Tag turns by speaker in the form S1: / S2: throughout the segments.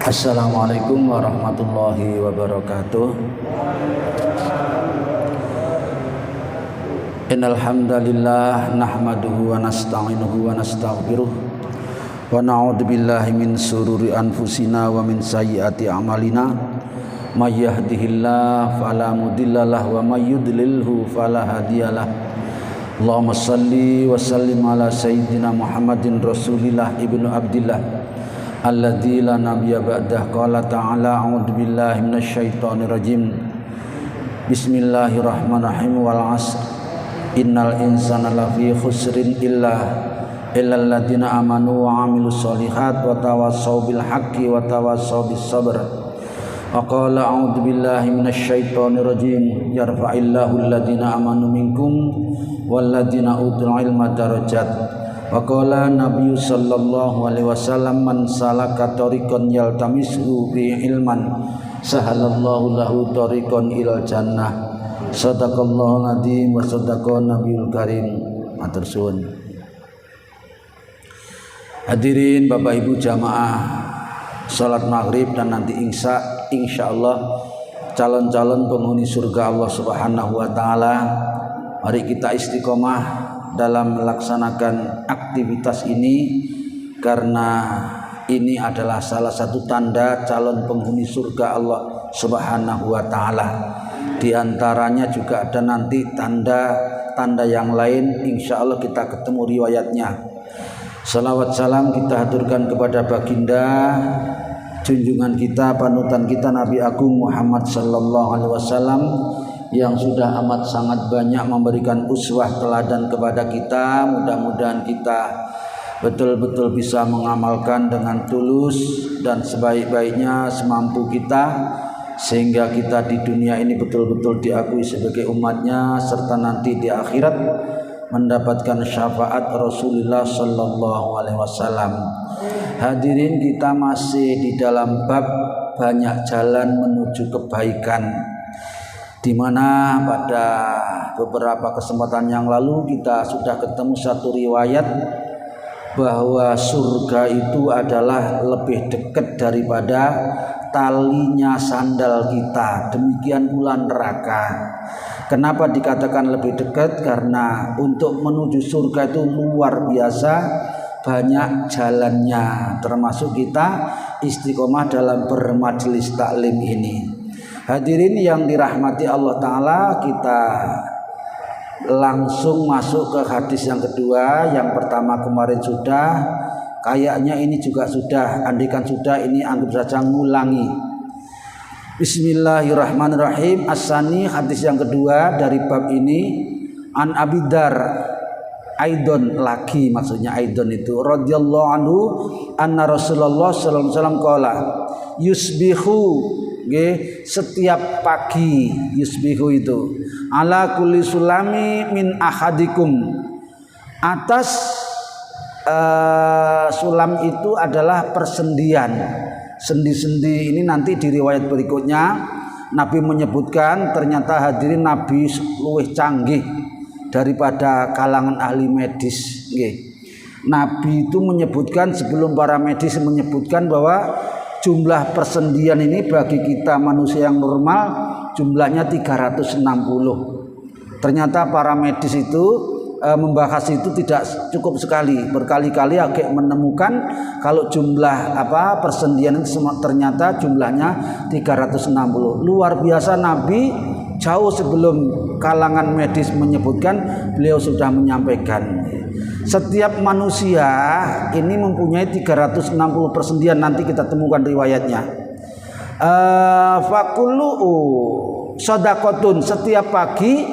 S1: Assalamualaikum warahmatullahi wabarakatuh. Innal hamdalillah nahmaduhu wa nasta'inuhu wa nastaghfiruh wa na'udzu billahi min sururi anfusina wa min sayyiati a'malina. May yahdihillahu fala mudhillalah wa may yudlilhu fala hadiyalah. Allahumma shalli wa sallim ala sayyidina Muhammadin Rasulillah ibnu Abdillah alladzi la nabiyya ba'dah. Qala ta'ala a'udzu billahi minasyaitonir rajim. Bismillahirrahmanirrahim. Wal 'asr innal insana lafi khusrin illal ladzina amanu wa 'amilus sholihat wa tawassaw bil haqqi wa tawassaw bis sabr. Wa qala a'udzu billahi minasyaitonir rajim. Yarfa'illahu alladzina amanu minkum wal ladzina utul ilma darajat. Wa qala Nabi sallallahu alaihi wasallam man salaka tariqan yaltamisu bi ilman sahalallahu lahu tariqan ilal jannah. Shadaqallahul adzim wa shadaqan nabiyul karim. Matur suwun. Hadirin Bapak Ibu jamaah salat maghrib dan nanti insyaallah calon-calon penghuni surga Allah Subhanahu wa taala, mari kita istiqomah dalam melaksanakan aktivitas ini, karena ini adalah salah satu tanda calon penghuni surga Allah Subhanahu wa taala. Di antaranya juga ada nanti tanda-tanda yang lain, insya Allah kita ketemu riwayatnya. Salawat salam kita haturkan kepada baginda junjungan kita, panutan kita, Nabi Agung Muhammad sallallahu alaihi wasallam, yang sudah amat sangat banyak memberikan uswah teladan kepada kita. Mudah-mudahan kita betul-betul bisa mengamalkan dengan tulus dan sebaik-baiknya semampu kita, sehingga kita di dunia ini betul-betul diakui sebagai umatnya, serta nanti di akhirat mendapatkan syafaat Rasulullah sallallahu alaihi wasallam. Hadirin, kita masih di dalam bab banyak jalan menuju kebaikan, di mana pada beberapa kesempatan yang lalu kita sudah ketemu satu riwayat bahwa surga itu adalah lebih dekat daripada talinya sandal kita. Demikian pula neraka. Kenapa dikatakan lebih dekat? Karena untuk menuju surga itu luar biasa banyak jalannya, termasuk kita istiqomah dalam bermajelis taklim ini. Hadirin yang dirahmati Allah Ta'ala, kita langsung masuk ke hadis yang kedua. Yang pertama kemarin sudah, kayaknya ini juga sudah, andikan sudah, ini anggap saja ngulangi. Bismillahirrahmanirrahim. As-sani, hadis yang kedua dari bab ini. An Abidar, Aidon lagi, maksudnya Aidon itu, radhiyallahu anhu, anna Rasulullah sallallahu alaihi wasallam qala yusbihu, setiap pagi, yusbihu itu ala kulli sulami min ahadikum, atas sulam itu adalah persendian, sendi-sendi ini nanti di riwayat berikutnya Nabi menyebutkan, ternyata hadirin Nabi luwih canggih daripada kalangan ahli medis. Nabi itu menyebutkan, sebelum para medis menyebutkan bahwa jumlah persendian ini bagi kita manusia yang normal jumlahnya 360. Ternyata para medis itu membahas itu tidak cukup sekali, berkali-kali agak menemukan kalau jumlah persendian itu ternyata jumlahnya 360. Luar biasa, Nabi jauh sebelum kalangan medis menyebutkan, beliau sudah menyampaikan setiap manusia ini mempunyai 360 persendian. Nanti kita temukan riwayatnya. Fakullu sodakotun, setiap pagi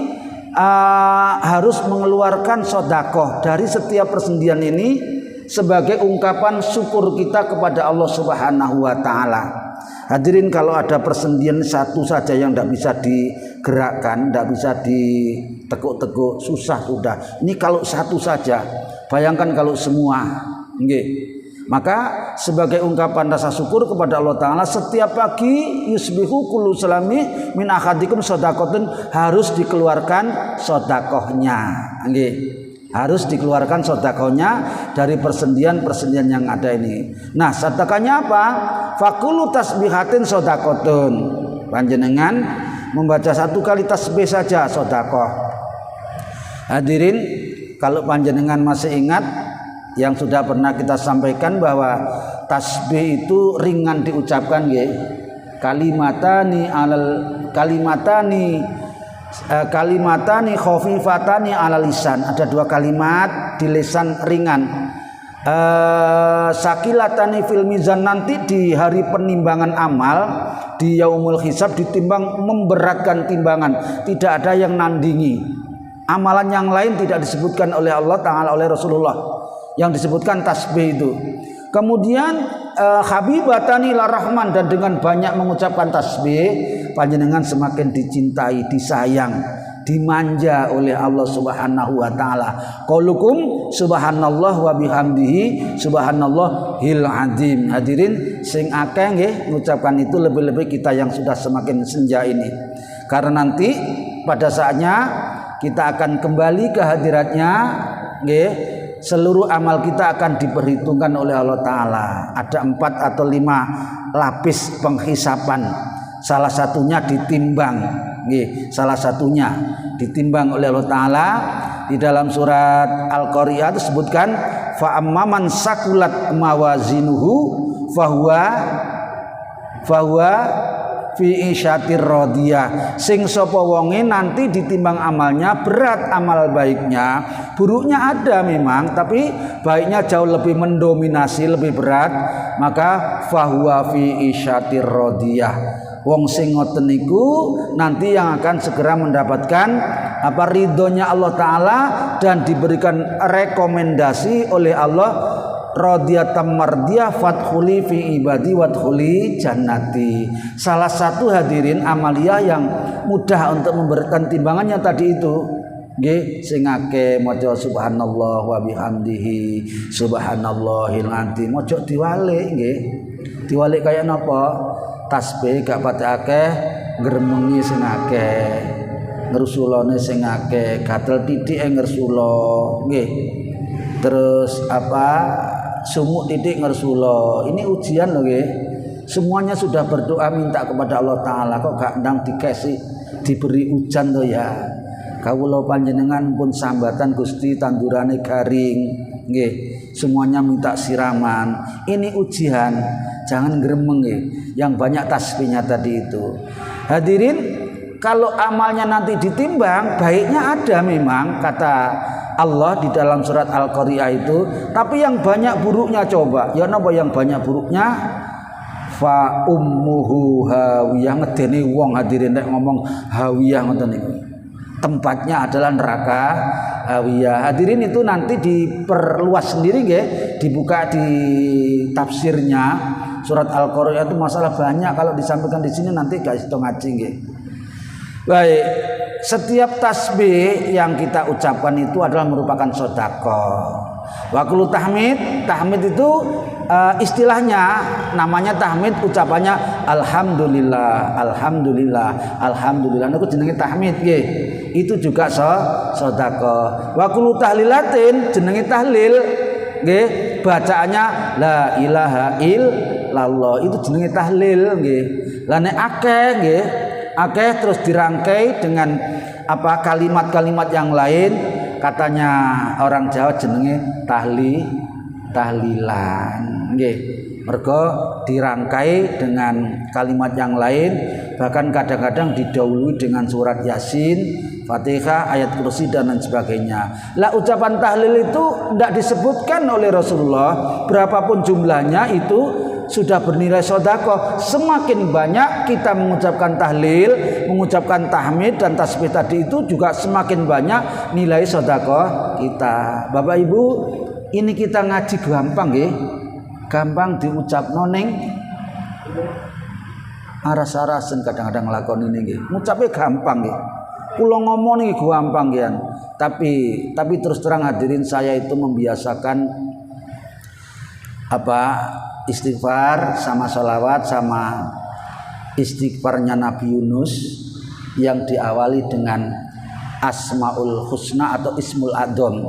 S1: harus mengeluarkan sodakoh dari setiap persendian ini sebagai ungkapan syukur kita kepada Allah Subhanahu wa taala. Hadirin, kalau ada persendian satu saja yang tidak bisa digerakkan, tidak bisa ditekuk-tekuk, susah sudah. Ini kalau satu saja, bayangkan kalau semua. Maka sebagai ungkapan rasa syukur kepada Allah Ta'ala, setiap pagi yusbihu kullu salami min ahadikum sodakotun, harus dikeluarkan sodakohnya. Harus dikeluarkan sedekahnya dari persendian-persendian yang ada ini. Nah, sedekahnya apa? Fakulu tasbihatin sedekatun. Panjenengan membaca 1 kali tasbih saja sedekah. Hadirin, kalau panjenengan masih ingat yang sudah pernah kita sampaikan bahwa tasbih itu ringan diucapkan nggih. Kalimatani khafifatani ala lisan. Ada 2 kalimat di lisan ringan. Sakilatani fil mizan, nanti di hari penimbangan amal di yaumul hisab ditimbang memberatkan timbangan, tidak ada yang nandingi. Amalan yang lain tidak disebutkan oleh Allah Ta'ala, oleh Rasulullah, yang disebutkan tasbih itu. Kemudian habibatani ila rahman, dan dengan banyak mengucapkan tasbih panjenengan semakin dicintai, disayang, dimanja oleh Allah Subhanahu wa taala. Qaulukum subhanallah wa bihamdihi subhanallahil azim. Hadirin sing akeh nggih mengucapkan itu, lebih-lebih kita yang sudah semakin senja ini. Karena nanti pada saatnya kita akan kembali ke hadiratnya nggih. Seluruh amal kita akan diperhitungkan oleh Allah Ta'ala. Ada 4 atau 5 lapis penghisapan. Salah satunya ditimbang, salah satunya ditimbang oleh Allah Ta'ala. Di dalam surat Al-Qari'ah disebutkan, fa amman sakulat mawazinuhu fahuwa fi isyatir radiyah. Sing sapa wonge nanti ditimbang amalnya berat, amal baiknya, buruknya ada memang, tapi baiknya jauh lebih mendominasi, lebih berat, maka fahuwa fi isyatir radiyah. Wong sing ngoten niku nanti yang akan segera mendapatkan ridhonya Allah Ta'ala dan diberikan rekomendasi oleh Allah, radiyatan mardiyah fadkhuli fi ibadi wadkhuli jannati. Salah satu hadirin amalia yang mudah untuk memberikan timbangannya tadi itu nggih, sing akeh maca subhanallah wa bihamdihi subhanallahil azim. Ojo diwalik nggih. Diwalik kaya napa? Tasbih gak pati akeh, ngremengi sing akeh, ngrusulane sing akeh, gatel titik ngrusulo nggih. Terus sumuk titik ngersula. Ini ujian loh nggih. Semuanya sudah berdoa minta kepada Allah Ta'ala, kok gak ndang dikasih diberi hujan to ya. Kawula panjenengan pun sambatan Gusti tandurane garing nggih. Semuanya minta siraman. Ini ujian. Jangan gremeng nggih. Yang banyak tasbihnya tadi itu. Hadirin, kalau amalnya nanti ditimbang, baiknya ada memang kata Allah di dalam surat Al-Qari'ah itu, tapi yang banyak buruknya coba. Ya napa yang banyak buruknya? Fa ummuhu hawiyah. Ngedeni wong hadirin nek ngomong hawiyah ngoten niku. Tempatnya adalah neraka hawiyah. Hadirin itu nanti diperluas sendiri nggih, dibuka di tafsirnya surat Al-Qari'ah itu masalah banyak, kalau disampaikan di sini nanti gak iso ngaji nggih. Baik, setiap tasbih yang kita ucapkan itu adalah merupakan sedekah. Wa kullu tahmid itu istilahnya namanya tahmid, ucapannya alhamdulillah, alhamdulillah, alhamdulillah. Niku jenenge tahmid nggih. Itu juga sedekah. Wa kullu tahlilatin jenenge tahlil nggih, bacaannya la ilaha illallah, itu jenenge tahlil nggih. Lah nek akeh nggih, akeh terus dirangkai dengan kalimat-kalimat yang lain, katanya orang Jawa jenenge tahlilan nggih. Mergo dirangkai dengan kalimat yang lain, bahkan kadang-kadang didahului dengan surat Yasin, Fatihah, ayat kursi dan lain sebagainya. Lah ucapan tahlil itu tidak disebutkan oleh Rasulullah, berapapun jumlahnya itu sudah bernilai sedekah. Semakin banyak kita mengucapkan tahlil, mengucapkan tahmid dan tasbih tadi itu juga semakin banyak nilai sedekah kita. Bapak Ibu, ini kita ngaji gampang nggih. Gampang diucap noning aras-arasen kadang-kadang nglakoni ini nggih. Ngucape gampang nggih. Kula ngomong iki gampang nggih. Tapi terus terang hadirin, saya itu membiasakan istighfar sama sholawat sama istighfarnya Nabi Yunus yang diawali dengan Asmaul Husna atau Ismul Adzam.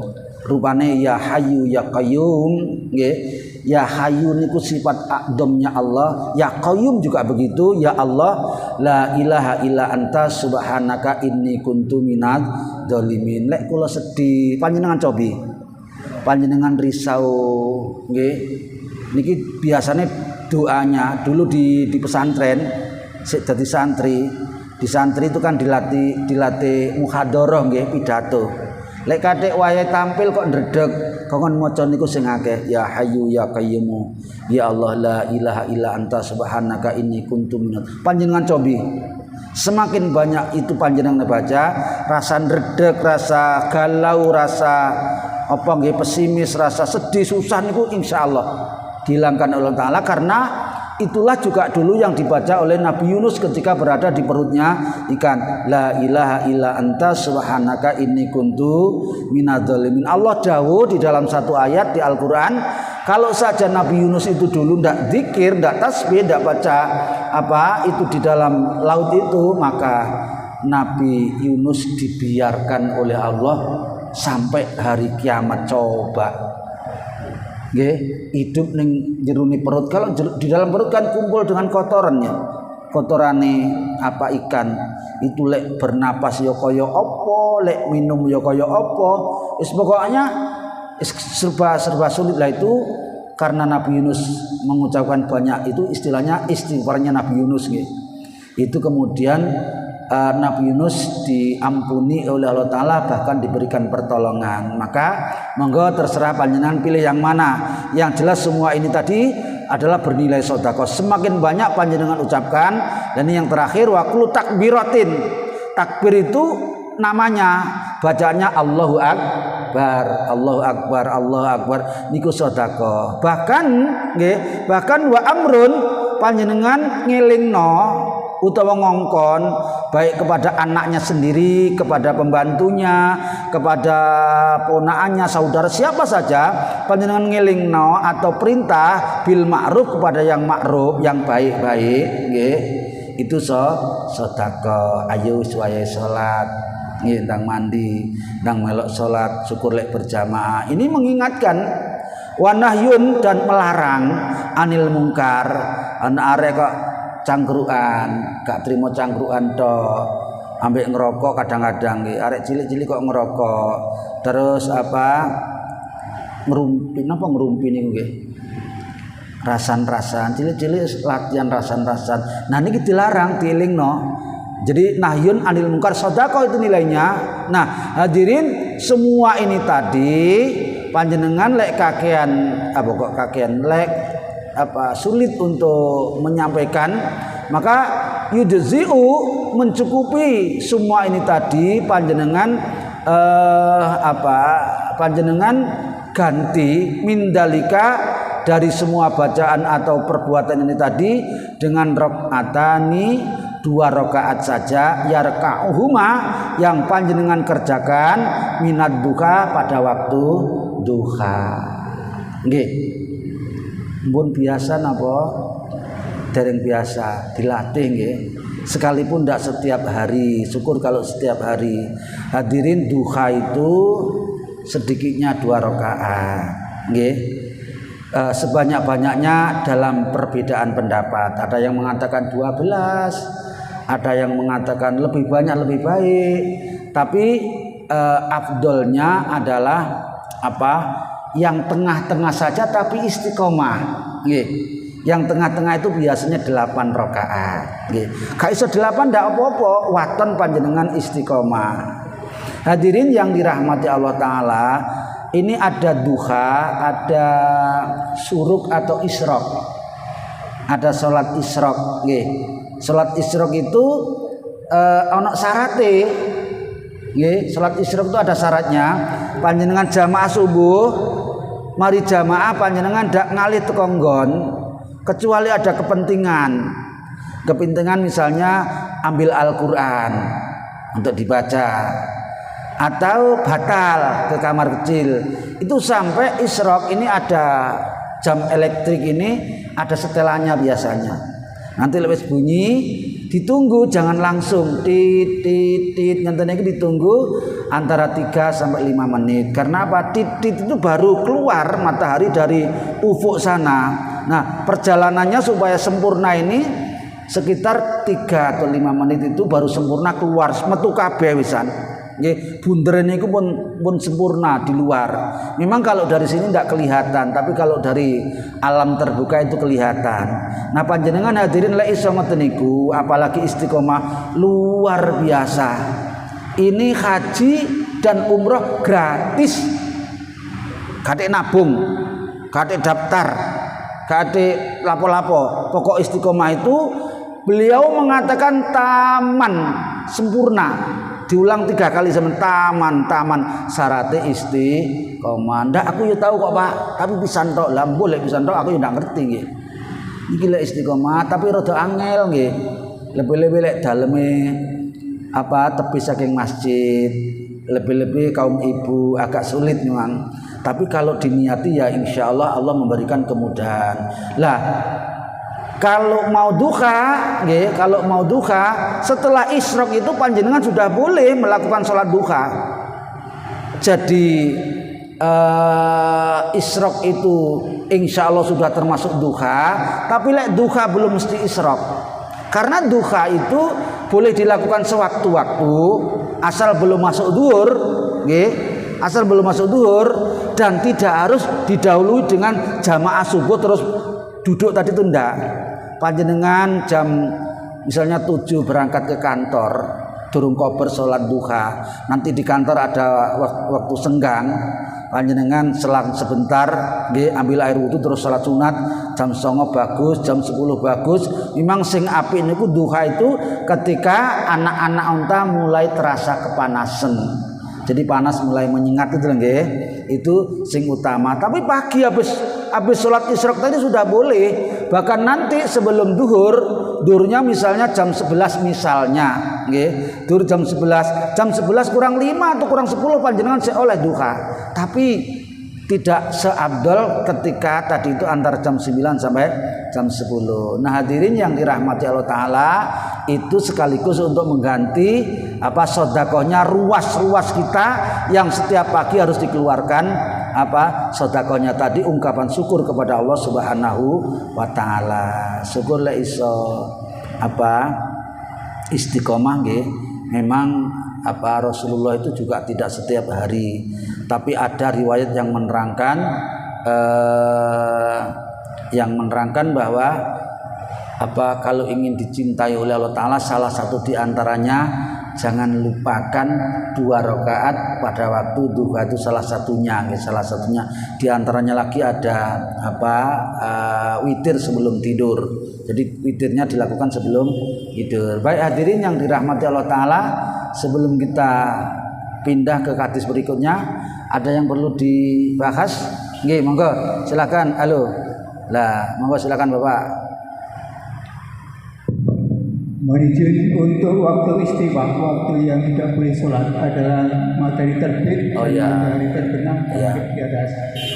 S1: rupane ya Hayyu ya Qayyum nggih. Ya Hayyu niku sifat a'dhamnya Allah, ya Qayyum juga begitu. Ya Allah, la ilaha illa anta subhanaka inni kuntu minadz dzalimin. Lek kula sedih panjenengan cobi. Panjenengan risau nggih. Niki biasanya doanya dulu di pesantren sik dadi santri. Di santri itu kan dilatih muhadharah nggih, pidato. Lek kathik wayahe tampil kok ndredeg kongon maca niku sing akeh ya Hayyu ya Qayyum ya Allah la ilaha illa anta subhanaka inni kuntu minadz. Panjenengan cobi. Semakin banyak itu panjenengan baca, rasa ndredeg, rasa galau, rasa apa nggih pesimis, rasa sedih, susah niku insyaallah dihilangkan oleh Allah Taala, karena itulah juga dulu yang dibaca oleh Nabi Yunus ketika berada di perutnya ikan. La ilaha illa anta subhanaka inni kuntu minadz dzalimin. Allah dawuh di dalam satu ayat di Al-Qur'an, kalau saja Nabi Yunus itu dulu ndak zikir, ndak tasbih, ndak baca apa itu di dalam laut itu, maka Nabi Yunus dibiarkan oleh Allah sampai hari kiamat. Coba nggih, hidup ning jerone perut. Kalau di dalam perut kan kumpul dengan kotorannya. Kotorane apa ikan itu lek bernapas ya kaya apa, lek minum ya kaya apa. Wis pokoknya serba sulit lah itu, karena Nabi Yunus mengucapkan banyak itu istilahnya istighfarnya Nabi Yunus nggih. Itu kemudian Nabi Yunus diampuni oleh Allah Ta'ala, bahkan diberikan pertolongan. Maka monggo terserah panjenengan pilih yang mana. Yang jelas semua ini tadi adalah bernilai sedekah. Semakin banyak panjenengan ucapkan. Dan yang terakhir waqulu takbiratin. Takbir itu namanya, bacaannya Allahu Akbar, Allahu Akbar, Allahu Akbar niku sedekah. Bahkan nggih, bahkan wa amrun panjenengan ngelingno utawa ngongkon baik kepada anaknya sendiri, kepada pembantunya, kepada ponakannya, saudara siapa saja, panjenengan ngelingno atau perintah bil ma'ruf kepada yang ma'ruf, yang baik-baik nggih, itu sedekah. Ayo suwaye salat nggih, ndang mandi, ndang melok salat, syukur lek berjamaah. Ini mengingatkan. Wa nahyun, dan melarang anil mungkar. Ana arek kok cangkruan, gak terima cangkruan tok, ambek ngerokok kadang-kadang nggih. Arek cilik-cilik kok ngerokok. Terus apa? Ngerumpi, napa ngerumpi niku nggih? Rasan-rasan, cilik-cilik latihan rasan-rasan. Nah niki dilarang, dielingno. Jadi nahyun anil mungkar sedekah itu nilainya. Nah, hadirin, semua ini tadi panjenengan lek kakean apa kok kakean lek apa sulit untuk menyampaikan, maka yujzi'u mencukupi semua ini tadi panjenengan panjenengan ganti mindalika dari semua bacaan atau perbuatan ini tadi dengan rakaatani, 2 rakaat saja, yarka'uhuma yang panjenengan kerjakan minad duha pada waktu duha. Nggih. Mun biasa napa? Dereng biasa, dilatih nggih. Sekalipun tidak setiap hari, syukur kalau setiap hari. Hadirin, duha itu sedikitnya 2 rakaat, nggih. Sebanyak-banyaknya dalam perbedaan pendapat. Ada yang mengatakan 12, ada yang mengatakan lebih banyak lebih baik. Tapi afdolnya adalah apa? Yang tengah-tengah saja tapi istiqomah, nggih. Yang tengah-tengah itu biasanya 8 rakaat, nggih. Gak iso 8 ndak apa-apa, waton panjenengan istiqomah. Hadirin yang dirahmati Allah Taala, ini ada duha, ada suruk atau isyraq. Ada salat isyraq, nggih. Salat isyraq itu ana syarate. Nggih, salat isyraq itu ada syaratnya. Panjenengan jamaah subuh, mari jamaah panjenengan ndak ngalih teko nggon, kecuali ada kepentingan. Kepentingan misalnya ambil Al-Qur'an untuk dibaca, atau batal ke kamar kecil. Itu sampai isyraq ini ada jam elektrik, ini ada setelannya biasanya. Nanti lewis bunyi ditunggu, jangan langsung tit tit tit, ngenten iki ditunggu antara 3 sampai 5 menit. Karena apa? Tit tit itu baru keluar matahari dari ufuk sana. Nah, perjalanannya supaya sempurna ini sekitar 3 atau 5 menit itu baru sempurna keluar metu kabeh wisan. Nggih, bunder niku pun sempurna di luar. Memang kalau dari sini tidak kelihatan, tapi kalau dari alam terbuka itu kelihatan. Nah, panjenengan hadirin lek iso ngoten niku, apalagi istiqomah luar biasa. Ini haji dan umroh gratis. Kate nabung, kate daftar, kate lapo-lapo. Pokok istiqomah itu beliau mengatakan taman sempurna. Diulang 3 kali sama taman syaratnya istiqomah. Ndak aku ya tahu kok Pak, tapi pisan tok lah boleh pisan tok aku ya ndak ngerti nggih. Iki lek istiqomah tapi rada angel nggih. Lebih-lebih lek daleme tepi saking masjid, lebih-lebih kaum ibu agak sulit memang. Tapi kalau diniati ya insya Allah memberikan kemudahan. Lah kalau mau duha, setelah isyraq itu panjenengan sudah boleh melakukan sholat duha. Jadi isyraq itu insya Allah sudah termasuk duha, tapi lek duha belum mesti isyraq. Karena duha itu boleh dilakukan sewaktu-waktu, asal belum masuk duhur, dan tidak harus didahului dengan jamaah subuh terus duduk tadi itu ndak. Panjenengan jam misalnya 7 berangkat ke kantor, durung kober sholat duha, nanti di kantor ada waktu senggang, panjenengan selang sebentar ambil air wudu terus sholat sunat, jam 9 bagus, jam 10 bagus. Memang sing apik niku duha itu ketika anak-anak unta mulai terasa kepanasan, jadi panas mulai menyengat itu nggih, itu sing utama. Tapi pagi habis sholat isyraq tadi sudah boleh. Bahkan nanti sebelum duhurnya misalnya jam 11 misalnya, nggih. Duhur jam 11 kurang 5 atau kurang 10 panjenengan oleh duha. Tapi tidak seabdol ketika tadi itu antara jam 9 sampai jam 10. Nah, hadirin yang dirahmati Allah Ta'ala, itu sekaligus untuk mengganti sedekahnya ruas-ruas kita yang setiap pagi harus dikeluarkan sedekahnya tadi, ungkapan syukur kepada Allah Subhanahu wa Ta'ala. Syukur la iso istiqomah nggih. Memang Rasulullah itu juga tidak setiap hari, tapi ada riwayat yang menerangkan bahwa kalau ingin dicintai oleh Allah Ta'ala, salah satu diantaranya jangan lupakan 2 rakaat pada waktu duha, itu salah satunya. Diantaranya lagi ada witir sebelum tidur. Jadi witirnya dilakukan sebelum tidur. Baik hadirin yang dirahmati Allah Ta'ala, sebelum kita pindah ke hadis berikutnya, ada yang perlu dibahas? Nggih, monggo silakan. Halo. Lah, monggo silakan Bapak.
S2: Menuju untuk waktu istiwa, waktu yang tidak boleh sholat adalah matahari terbit, matahari terbenam di atas.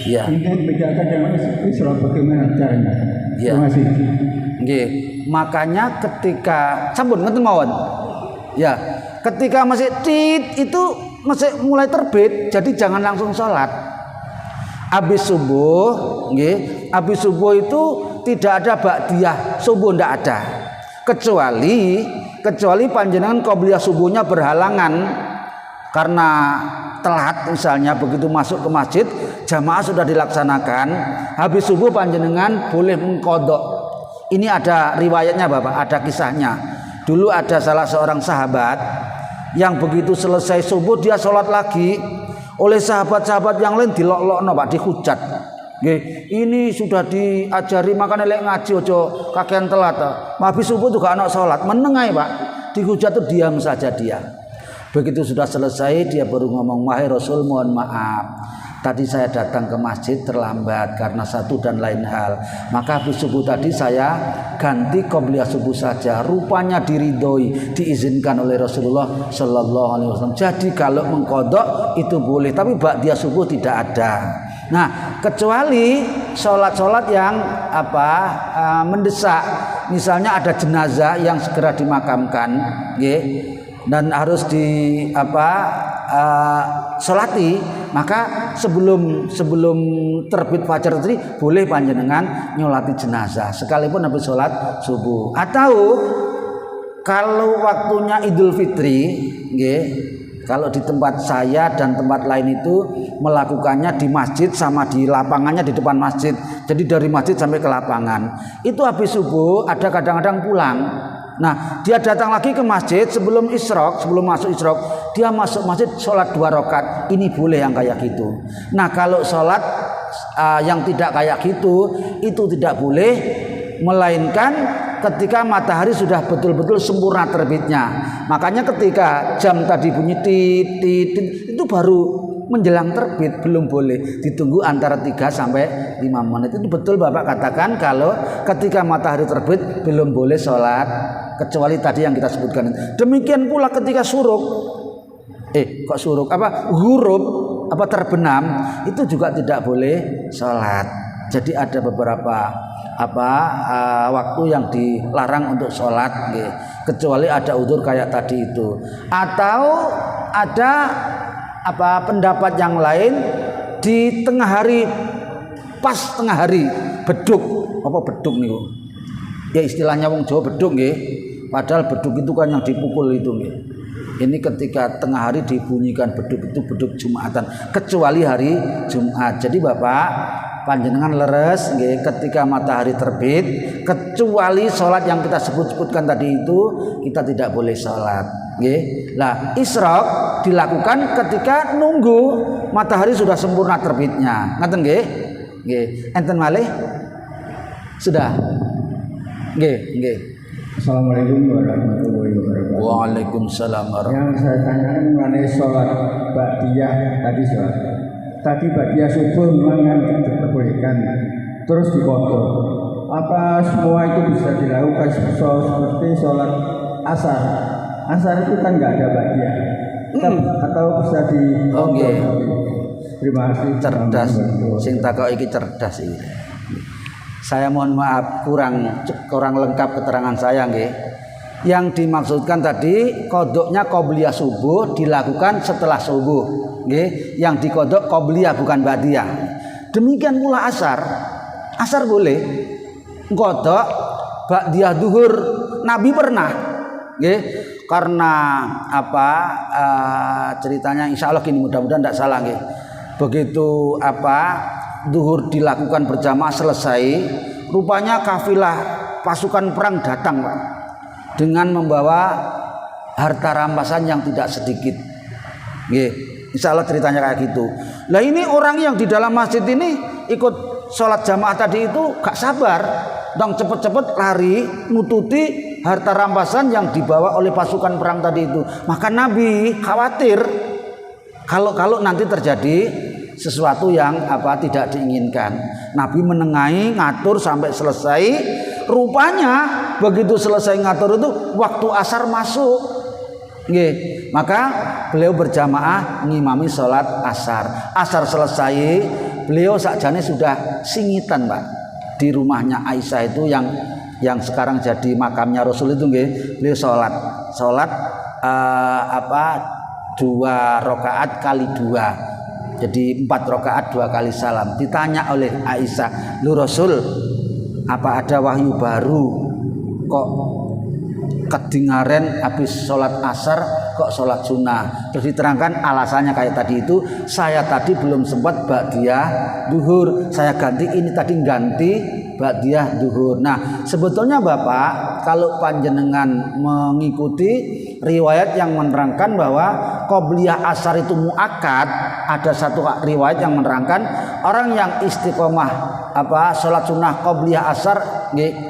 S2: Ini membedakan dengan sholat bagaimana caranya? Terima kasih.
S1: Nggih, makanya ketika sampun ngeten mawon. Ya, ketika masih itu masih mulai terbit, jadi jangan langsung sholat. Habis subuh, habis subuh itu tidak ada ba'diyah subuh, tidak ada. Kecuali panjenengan qobliyah subuhnya berhalangan karena telat, misalnya begitu masuk ke masjid jamaah sudah dilaksanakan, habis subuh panjenengan boleh mengqadha. Ini ada riwayatnya Bapak, ada kisahnya. Dulu ada salah seorang sahabat yang begitu selesai subuh dia sholat lagi, oleh sahabat-sahabat yang lain dilok-lokno Pak, dihujat. Ini sudah diajari makanya lek ngaji ojo kakean telat. Habis subuh juga anak sholat menengai Pak, dihujat tuh diam saja dia. Begitu sudah selesai dia baru ngomong, wahai Rasul mohon maaf, tadi saya datang ke masjid terlambat karena satu dan lain hal, maka habis subuh tadi saya ganti qobliyah subuh saja. Rupanya diridhoi, diizinkan oleh Rasulullah Sallallahu Alaihi Wasallam. Jadi kalau mengqadha itu boleh, tapi ba'diyah subuh tidak ada. Nah, kecuali sholat-sholat yang mendesak. misalnya ada jenazah yang segera dimakamkan, nggih, dan harus sholati, maka sebelum terbit fajar tadi boleh panjenengan nyolati jenazah sekalipun habis sholat subuh. Atau kalau waktunya Idul Fitri, nggih, kalau di tempat saya dan tempat lain itu melakukannya di masjid sama di lapangannya di depan masjid. Jadi dari masjid sampai ke lapangan. Itu habis subuh ada kadang-kadang pulang. Nah, dia datang lagi ke masjid sebelum masuk isyraq, dia masuk masjid sholat 2 rakaat. Ini boleh yang kayak gitu. Nah, kalau sholat yang tidak kayak gitu, itu tidak boleh, melainkan ketika matahari sudah betul-betul sempurna terbitnya. Makanya ketika jam tadi bunyi tit, itu baru menjelang terbit, belum boleh, ditunggu antara 3 sampai 5 menit. Itu betul Bapak katakan, kalau ketika matahari terbit belum boleh sholat, kecuali tadi yang kita sebutkan. Demikian pula ketika huruf terbenam, itu juga tidak boleh sholat. Jadi ada beberapa waktu yang dilarang untuk sholat, kecuali ada udzur kayak tadi itu. Atau ada pendapat yang lain di tengah hari, pas tengah hari beduk nih, ya istilahnya wong Jawa beduk nggih, padahal beduk itu kan yang dipukul itu nggih. Ini ketika tengah hari dibunyikan beduk, itu beduk Jumatan, kecuali hari Jumat. Jadi Bapak panjenengan leres nggih, ketika matahari terbit, kecuali sholat yang kita sebutkan tadi itu kita tidak boleh sholat nggih. Lah isyraq dilakukan ketika nunggu matahari sudah sempurna terbitnya. Ngaten nggih? Nggih. Enten malih? Sudah. Nggih.
S2: Assalamualaikum warahmatullahi wabarakatuh.
S1: Waalaikumsalam warahmatullahi wabarakatuh.
S2: Yang saya tanyakan mengenai sholat ba'diyah tadi, tadi ba'diyah subuh memang yang diperbolehkan, terus dipotong. Apa semua itu bisa dilakukan seperti sholat asar? Asar itu kan nggak ada ba'diyah, atau bisa dipotong? Terima kasih.
S1: Cerdas, sing takok iki cerdas iki. Saya mohon maaf kurang lengkap keterangan saya nggih. Yang dimaksudkan tadi kodoknya qobliyah subuh dilakukan setelah subuh, nggih. Yang dikodok qobliyah bukan ba'diyah. Demikian pula asar. Asar boleh kodok ba'diyah duhur. Nabi pernah, nggih. Karena ceritanya insya Allah gini, mudah-mudahan tidak salah nggih. Begitu duhur dilakukan berjamaah selesai, rupanya kafilah pasukan perang datang Pak, dengan membawa harta rampasan yang tidak sedikit. Nggih, insya Allah ceritanya kayak gitu. Lah ini orang yang di dalam masjid ini ikut sholat jamaah tadi itu gak sabar, dong cepet-cepet lari nututi harta rampasan yang dibawa oleh pasukan perang tadi itu. Maka Nabi khawatir kalau nanti terjadi sesuatu yang tidak diinginkan. Nabi menengahi, ngatur sampai selesai. Rupanya begitu selesai ngatur itu waktu asar masuk. Nggih, maka beliau berjamaah ngimami sholat asar. Asar selesai, beliau sakjane sudah singitan Pak, di rumahnya Aisyah itu yang sekarang jadi makamnya Rasul itu nggih. Beliau sholat 2 rakaat kali 2. Jadi 4 rakaat 2 kali salam. Ditanya oleh Aisyah, "Lu Rasul, apa ada wahyu baru kok kedingaren habis sholat asar kok sholat sunnah?" Terus diterangkan alasannya kayak tadi itu, saya tadi belum sempat ba'diyah duhur, saya ganti ini tadi ganti ba'diyah duhur. Nah sebetulnya Bapak, kalau panjenengan mengikuti riwayat yang menerangkan bahwa qobliyah asar itu muakkad, ada satu riwayat yang menerangkan orang yang istiqomah sholat sunnah qobliyah asar,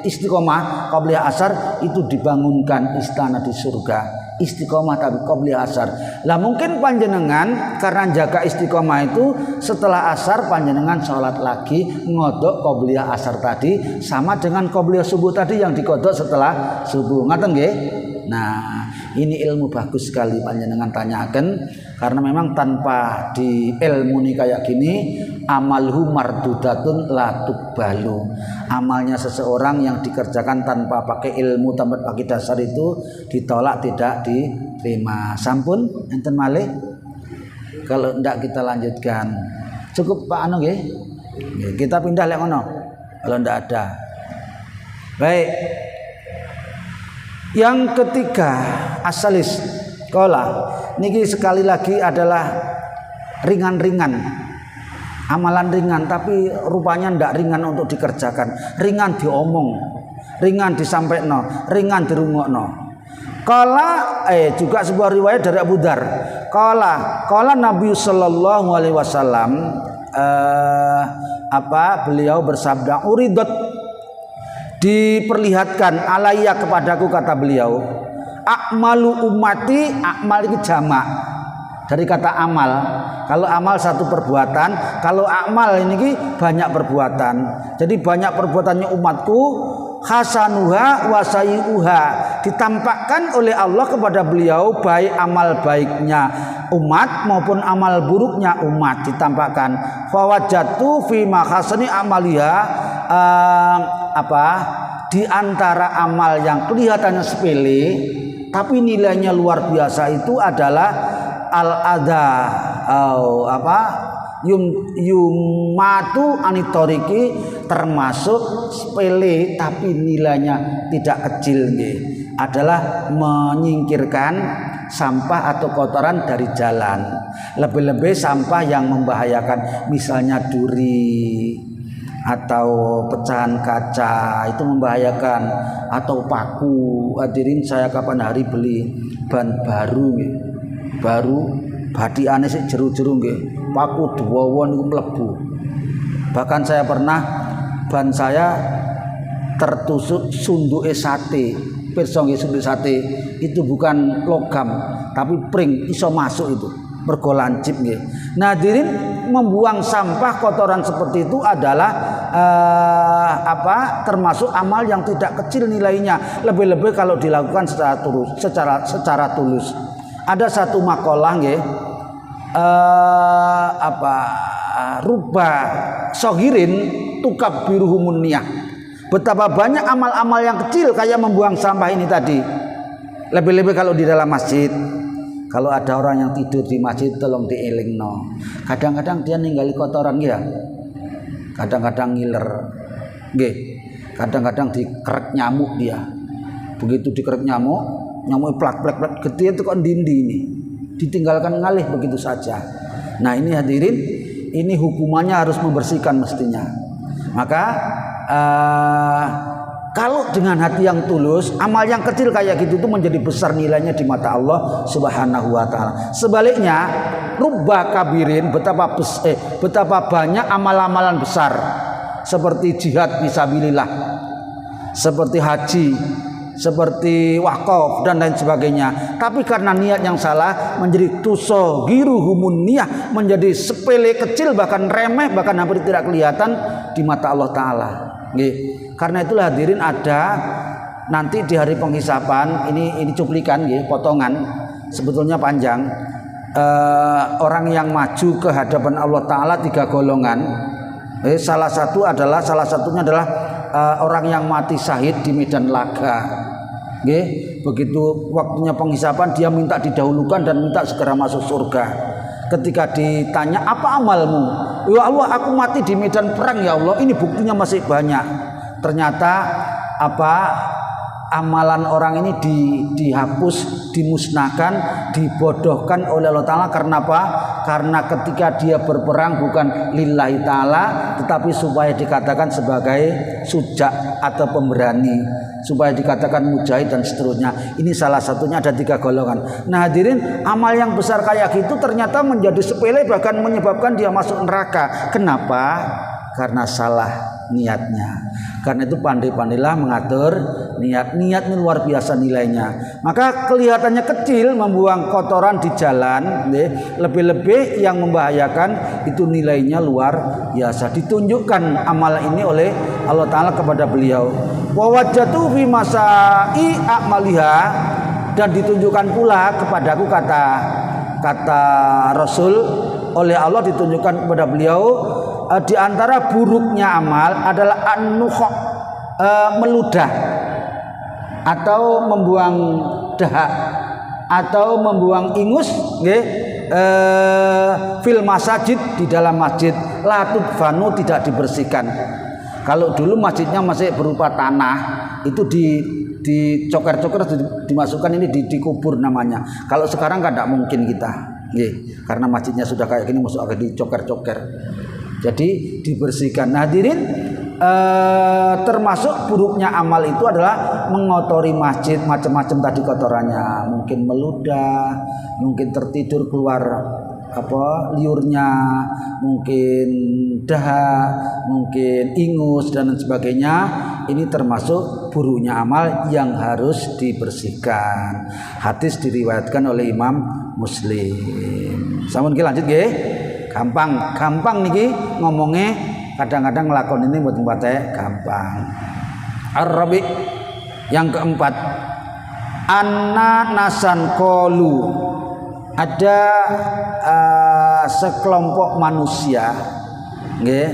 S1: istiqomah qobliyah asar itu dibangunkan istana di surga. Istiqomah tapi qobliyah asar. Lah mungkin panjenengan karena jaga istiqomah itu setelah asar panjenengan sholat lagi ngodok qobliyah asar tadi sama dengan qobliyah subuh tadi yang dikodok setelah subuh. Ngaten nggih? Nah, Ini ilmu bagus sekali panjenengan tanyakan, karena memang tanpa di ilmu nih kayak gini, amalhu mardudatun la tuqbalu. Amalnya seseorang yang dikerjakan tanpa pakai ilmu, tanpa pakai dasar itu ditolak, tidak diterima. Sampun enten malih. Kalau ndak kita lanjutkan. Cukup Pak Anu nggih. Kita pindah lek ngono. Kalau ndak ada. Baik. Yang ketiga, asalis kola niki sekali lagi adalah ringan-ringan, amalan ringan, tapi rupanya ndak ringan untuk dikerjakan, ringan diomong, ringan disampaikan, ringan dirungokno. Kola juga sebuah riwayat dari Abu Dzar. Kola Nabi Sallallahu Alaihi Wasallam beliau bersabda, uridot, diperlihatkan alaiya kepadaku, kata beliau, akmalu ummati. Akmal itu jamak dari kata amal. Kalau amal satu perbuatan, kalau akmal ini banyak perbuatan. Jadi banyak perbuatannya umatku, hasanuha wasaiuha, ditampakkan oleh Allah kepada beliau, baik amal baiknya umat maupun amal buruknya umat ditampakkan. Fawajatu fi mahasani amaliha, di antara amal yang kelihatannya sepele tapi nilainya luar biasa itu adalah al-adha yumatu anitoriki, termasuk sepele tapi nilainya tidak kecil adalah menyingkirkan sampah atau kotoran dari jalan. Lebih-lebih sampah yang membahayakan, misalnya duri atau pecahan kaca itu membahayakan, atau paku. Hadirin, saya kapan hari beli ban baru badiane sik jeru-jeru nggih, paku duwowo niku mlebu. Bahkan saya pernah ban saya tertusuk sunduke sate. Pirsa nggih, sunduk sate itu bukan logam tapi pring, iso masuk itu. Mergo lancip nggih. Nah, hadirin, membuang sampah kotoran seperti itu adalah termasuk amal yang tidak kecil nilainya, lebih-lebih kalau dilakukan secara tulus. Ada satu makalah nggih, ruba sohirin tukabbiruhumun niyah. Betapa banyak amal-amal yang kecil kayak membuang sampah ini tadi. Lebih-lebih kalau di dalam masjid. Kalau ada orang yang tidur di masjid, tolong dielingno. Kadang-kadang dia ninggali kotoran ya. Kadang-kadang ngiler. Nggih. Kadang-kadang dikerek nyamuk dia. Begitu dikerek nyamuk plak-plak gede itu kok dindi ini. Ditinggalkan ngalih begitu saja. Nah, ini hadirin, ini hukumannya harus membersihkan mestinya. Maka kalau dengan hati yang tulus, amal yang kecil kayak gitu itu menjadi besar nilainya di mata Allah Subhanahu wa taala. Sebaliknya, rubba kabirin, betapa banyak amal-amalan besar seperti jihad fisabilillah, seperti haji, seperti wakaf dan lain sebagainya. Tapi karena niat yang salah menjadi tusogiruhumun niyah, menjadi sepele, kecil, bahkan remeh, bahkan hampir tidak kelihatan di mata Allah taala. Nggih. Karena itulah hadirin, ada nanti di hari penghisapan, ini cuplikan nggih, potongan, sebetulnya panjang. Orang yang maju ke hadapan Allah taala 3 golongan. Salah satunya adalah orang yang mati syahid di medan laga. Nggih, begitu waktunya penghisapan dia minta didahulukan dan minta segera masuk surga. Ketika ditanya, apa amalmu? Ya Allah, aku mati di medan perang ya Allah. Ini buktinya masih banyak. Ternyata amalan orang ini dihapus, dimusnahkan, dibodohkan oleh Allah Ta'ala. Karena apa? Karena ketika dia berperang bukan lillahi ta'ala, tetapi supaya dikatakan sebagai sujak atau pemberani, supaya dikatakan mujahid dan seterusnya. Ini salah satunya, ada 3 golongan. Nah, hadirin, amal yang besar kayak gitu ternyata menjadi sepele, bahkan menyebabkan dia masuk neraka. Kenapa? Karena salah niatnya. Karena itu pandai-pandailah mengatur niat. Niat ini luar biasa nilainya. Maka kelihatannya kecil membuang kotoran di jalan, lebih-lebih yang membahayakan itu nilainya luar biasa. Ditunjukkan amal ini oleh Allah Ta'ala kepada beliau. Wa wajjatu fi masai a'maliha, dan ditunjukkan pula kepadaku, kata Rasul, oleh Allah ditunjukkan kepada beliau, di antara buruknya amal adalah an-nukha, meludah atau membuang dahak atau membuang ingus nggih, fil masajid, di dalam masjid, la tudfanu, tidak dibersihkan. Kalau dulu masjidnya masih berupa tanah, itu dicoker-coker, dimasukkan, ini dikubur namanya. Kalau sekarang kan tidak mungkin kita, karena masjidnya sudah kayak gini, masuk agak dicoker-coker. Jadi dibersihkan. Hadirin, termasuk buruknya amal itu adalah mengotori masjid, macam-macam tadi kotorannya, mungkin meludah, mungkin tertidur keluar liurnya, mungkin dahak, mungkin ingus dan sebagainya. Ini termasuk buruknya amal yang harus dibersihkan. Hadis diriwayatkan oleh Imam Muslim. Sampun ki lanjut nggih. Gampang niki ngomongnya, kadang-kadang ngelakon ini buat tempatnya gampang. Arabi yang keempat, anna nasan qalu, ada sekelompok manusia, nggih,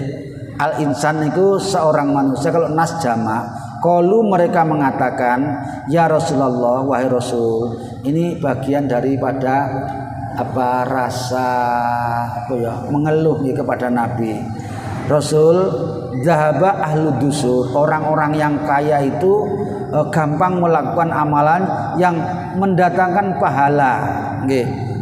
S1: al insan itu seorang manusia. Kalau nas jama, qalu mereka mengatakan, ya Rasulullah, wahai Rasul. Ini bagian daripada rasa mengeluh kepada Nabi. Rasul, zahaba ahlu dusur, orang-orang yang kaya itu gampang melakukan amalan yang mendatangkan pahala.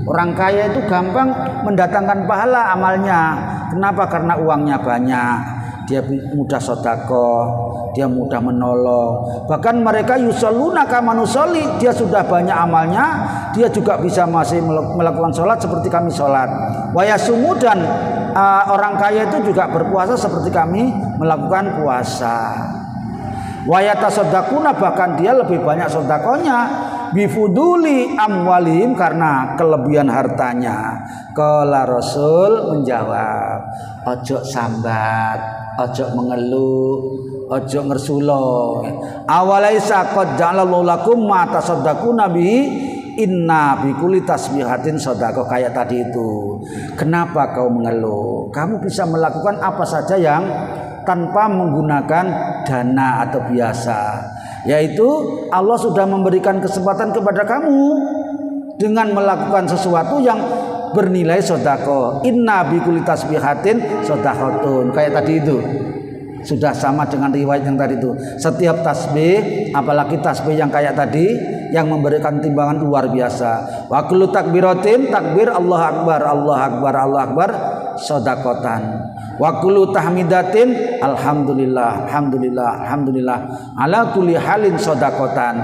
S1: Orang kaya itu gampang mendatangkan pahala amalnya. Kenapa? Karena uangnya banyak, dia mudah sedekah, dia mudah menolong. Bahkan mereka yusalluna kama nusolli, dia sudah banyak amalnya, dia juga bisa masih melakukan sholat seperti kami sholat. Wa yasumu, dan orang kaya itu juga berpuasa seperti kami melakukan puasa. Wa yatasaddaquna, bahkan dia lebih banyak sedekahnya, bifuduli amwalim, karena kelebihan hartanya. Qala Rasul menjawab, ojo sambat, ojo mengeluh, ojo ngersulo. Awalaisa qad ja'alallahu lakum ma tasaddaquna bihi, inna bikulli tasbihatin shadaqah. Kayak tadi itu. Kenapa kau mengeluh? Kamu bisa melakukan apa saja yang tanpa menggunakan dana atau biasa, yaitu Allah sudah memberikan kesempatan kepada kamu dengan melakukan sesuatu yang bernilai sedekah. Inna bikulli tasbihatin sedekhatun. Kayak tadi itu sudah sama dengan riwayat yang tadi itu. Setiap tasbih, apalagi tasbih yang kayak tadi, yang memberikan timbangan luar biasa. Wa kullu takbiratin, takbir Allah akbar, Allah akbar, Allah akbar, sedekatan. Wa kullu tahmidatin, alhamdulillah, alhamdulillah, alhamdulillah, ala kulli halin sedekatan.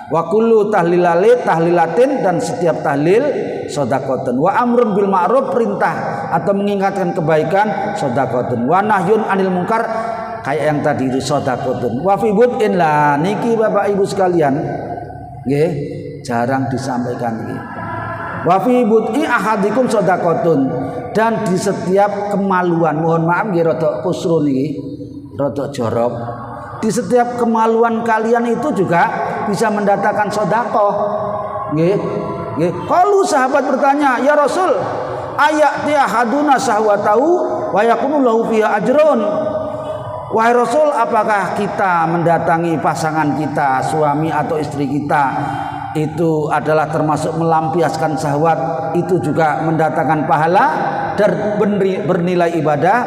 S1: Wa kullu tahlilatin, dan setiap tahlil sedekatan. Wa amrun bil ma'ruf, perintah atau mengingatkan kebaikan, sedekatan. Wa nahyun anil munkar, kayak yang tadi itu, sedekatan. Wa fi bud'in, lah niki Bapak Ibu sekalian, nggih, jarang disampaikan niki. Wa fi bud'i ahadikum sedekatun, dan di setiap kemaluan, mohon maaf nggih rada kusrun niki, rada jorok. Di setiap kemaluan kalian itu juga bisa mendatangkan sedekah. Nggih. Nggih. Kalau sahabat bertanya, "Ya Rasul, ayati ahaduna sahwatahu wa yakunu lahu fiha ajrun?" Wahai Rasul, apakah kita mendatangi pasangan kita, suami atau istri kita, itu adalah termasuk melampiaskan syahwat, itu juga mendatangkan pahala dan bernilai ibadah?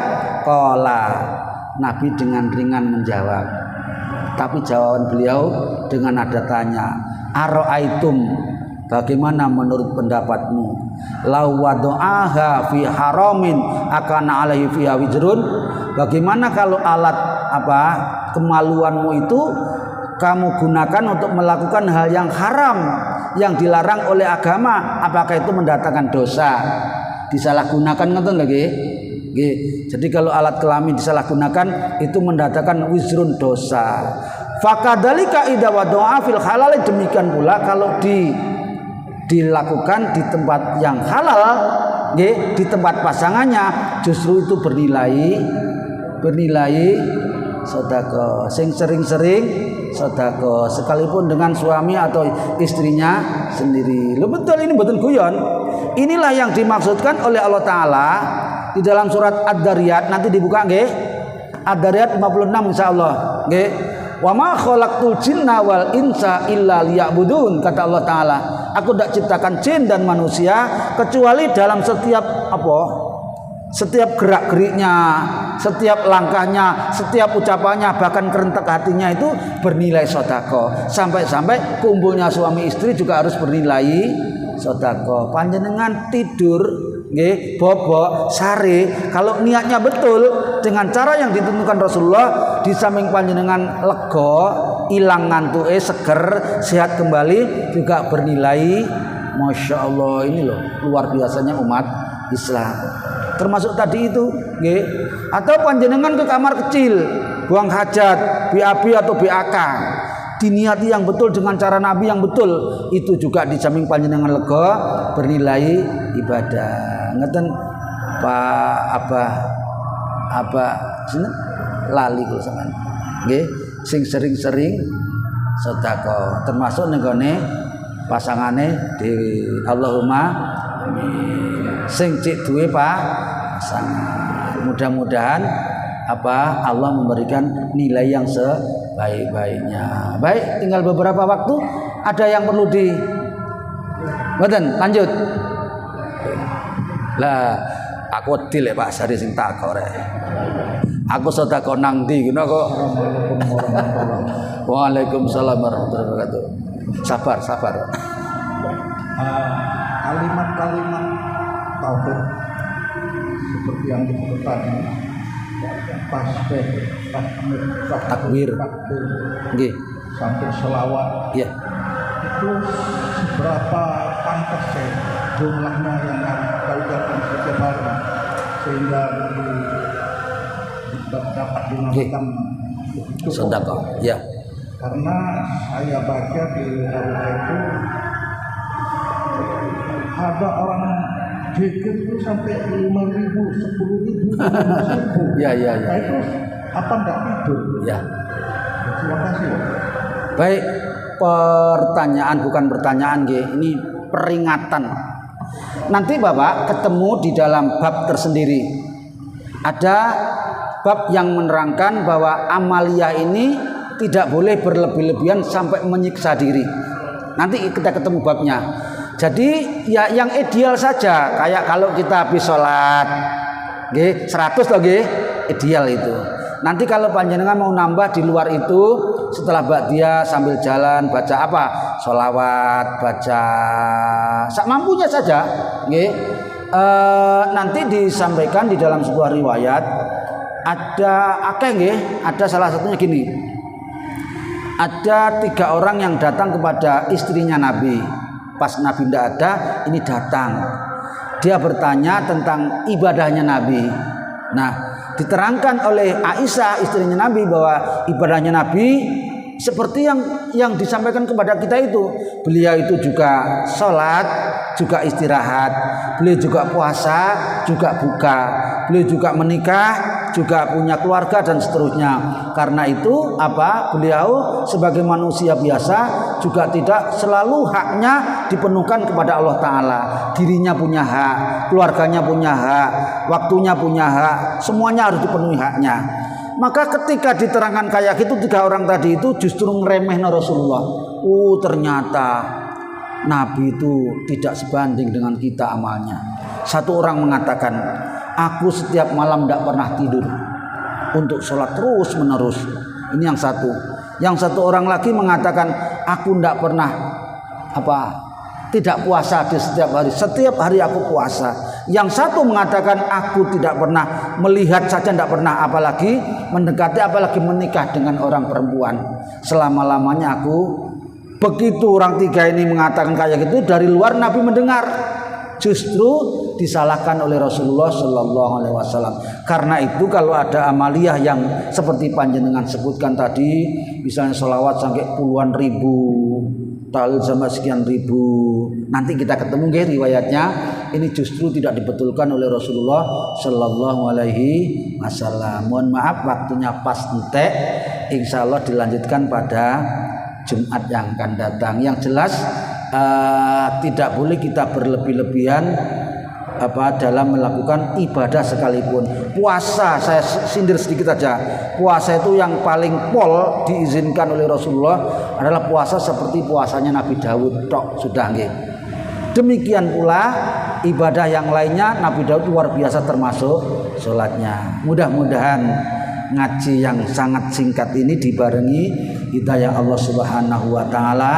S1: Qala, Nabi dengan ringan menjawab. Tapi jawaban beliau dengan nada tanya, ara'aitum, bagaimana menurut pendapatmu? Law wada'aha fi haramin akana alaihi fiha wizrun. Bagaimana kalau alat kemaluanmu itu kamu gunakan untuk melakukan hal yang haram, yang dilarang oleh agama, apakah itu mendatangkan dosa? Disalahgunakan, ngoten lagi. Jadi kalau alat kelamin disalahgunakan, itu mendatangkan wizrun, dosa. Fakadzalika idza wada'a fil halal, demikian pula kalau dilakukan di tempat yang halal, di tempat pasangannya, justru itu bernilai sedekah, sing sering-sering sedekah sekalipun dengan suami atau istrinya sendiri. Lho betul, ini betul guyon. Inilah yang dimaksudkan oleh Allah Ta'ala di dalam surat Ad-Dariyat, nanti dibuka nggih. Ad-Dariyat 56 insyaallah nggih. Wa ma khalaqtul jinna wal insa illa liya'budun, kata Allah Ta'ala. Aku tidak ciptakan jin dan manusia kecuali dalam setiap setiap gerak-geriknya, setiap langkahnya, setiap ucapannya, bahkan kerentek hatinya itu bernilai sedekah. Sampai-sampai kumpulnya suami istri juga harus bernilai sedekah. Panjenengan tidur nggih, bobo, sare, kalau niatnya betul dengan cara yang ditentukan Rasulullah, di samping panjenengan lega, ilang ngantuke, seger, sehat kembali, juga bernilai. Masya Allah, ini loh luar biasanya umat Islam. Termasuk tadi itu nggih. Atau panjenengan ke kamar kecil, buang hajat, BAB atau BAK, diniati yang betul dengan cara Nabi yang betul, itu juga di samping panjenengan lega, bernilai ibadah. Ngeten Pak apa sini lali kula sampean nggih, sing sering-sering sedekah termasuk nenggone pasangane di Allahumma amin. Sing cik duwe pasangan, mudah-mudahan Allah memberikan nilai yang sebaik-baiknya. Baik, tinggal beberapa waktu. Ada yang perlu di mboten lanjut. Lah aku wedi lek Pak Sari sing takok rek. Aku sedekah nang ndi ngono kok. Waalaikumsalam warahmatullahi wabarakatuh. Sabar.
S2: Kalimat-kalimat tauhid seperti yang disebutkan takbir
S1: nggih,
S2: sampai selawat.
S1: Iya.
S2: Itu seberapa pantas jumlahnya yang kita ucapkan setiap hari sehingga dapat dinamakan
S1: sedekah. Ya.
S2: Karena saya baca di Al-Quran itu ada orang zikir itu sampai 5.000, 10.000, 11.000.
S1: Ya.
S2: Nah, itu apa enggak tidur?
S1: Ya.
S2: Terima kasih.
S1: Baik, pertanyaan bukan pertanyaan nggih, ini peringatan. Nanti Bapak ketemu di dalam bab tersendiri. Ada bab yang menerangkan bahwa amaliyah ini tidak boleh berlebih-lebihan sampai menyiksa diri. Nanti kita ketemu babnya. Jadi ya yang ideal saja, kayak kalau kita habis sholat nggih 100 loh nggih, ideal itu. Nanti kalau panjenengan mau nambah di luar itu, setelah ba'diyah sambil jalan baca apa? Sholawat, baca sak mampunya saja nggih. Nanti disampaikan di dalam sebuah riwayat ada ada salah satunya gini. Ada 3 orang yang datang kepada istrinya Nabi. Pas Nabi tidak ada, ini datang. Dia bertanya tentang ibadahnya Nabi. Nah, diterangkan oleh Aisyah istrinya Nabi bahwa ibadahnya Nabi seperti yang disampaikan kepada kita itu. Beliau itu juga sholat, juga istirahat. Beliau juga puasa, juga buka. Beliau juga menikah, juga punya keluarga dan seterusnya. Karena itu beliau sebagai manusia biasa juga tidak selalu haknya dipenuhkan kepada Allah Ta'ala. Dirinya punya hak, keluarganya punya hak, waktunya punya hak, semuanya harus dipenuhi haknya. Maka ketika diterangkan kayak gitu 3 orang tadi itu justru ngeremehna Rasulullah. Ternyata Nabi itu tidak sebanding dengan kita amalnya. Satu orang mengatakan, aku setiap malam tidak pernah tidur untuk sholat terus menerus. Ini yang satu. Yang satu orang lagi mengatakan, aku tidak pernah tidak puasa di setiap hari. Setiap hari aku puasa. Yang satu mengatakan, aku tidak pernah melihat saja, tidak pernah apalagi mendekati, apalagi menikah dengan orang perempuan. Selama-lamanya aku. Begitu orang 3 ini mengatakan kayak gitu, dari luar Nabi mendengar. Justru disalahkan oleh Rasulullah Sallallahu Alaihi Wasallam. Karena itu kalau ada amaliyah yang seperti panjenengan sebutkan tadi, misalnya sholawat sampai puluhan ribu, tahlil sama sekian ribu. Nanti kita ketemu nggih riwayatnya. Ini justru tidak dibetulkan oleh Rasulullah sallallahu alaihi wasallam. Mohon maaf waktunya pas entek. Insyaallah dilanjutkan pada Jumat yang akan datang. Yang jelas tidak boleh kita berlebih-lebihan dalam melakukan ibadah sekalipun. Puasa, saya sindir sedikit saja. Puasa itu yang paling pol diizinkan oleh Rasulullah adalah puasa seperti puasanya Nabi Daud tok sudah nggih. Demikian pula ibadah yang lainnya Nabi Daud luar biasa termasuk sholatnya. Mudah-mudahan ngaji yang sangat singkat ini dibarengi hidayah Allah Subhanahu wa taala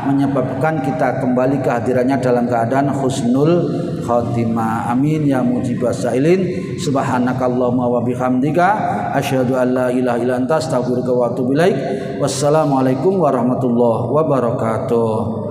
S1: menyebabkan kita kembali ke hadirannya dalam keadaan husnul khatimah. Amin ya mujibas sailin. Subhanakallahumma wa bihamdika asyhadu an la ilaha illa anta astaghfiruka wa atubu ilaik. Wassalamualaikum warahmatullahi wabarakatuh.